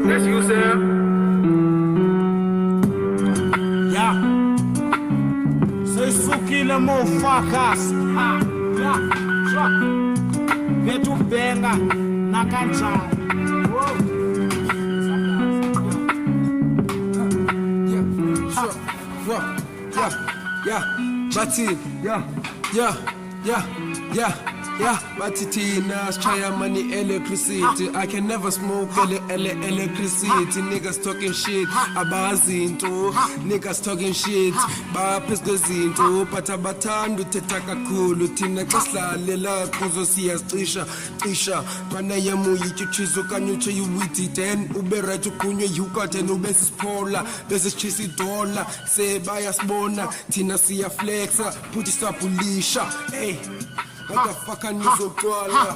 That's you, sir. Yeah. Sesukile motherfuckers. Ha. Yeah. Sure. Get to benga na kanjani. Bathi thina sichaya money electricity. I can never smoke electricity. Niggas talking shit abazi into. Niggas talking shit baphezulu izinto but abathanda uthetha kakhulu thina xa silalela kuzo siyacisha mana yemu yichuchizo kanye utsho yiwiti then ube right ugunywe yukaten ube sisiphola bese sichisa idola sebayasibona thina siyaflexa futhi siyabulisha hey motherfucker nizogcwala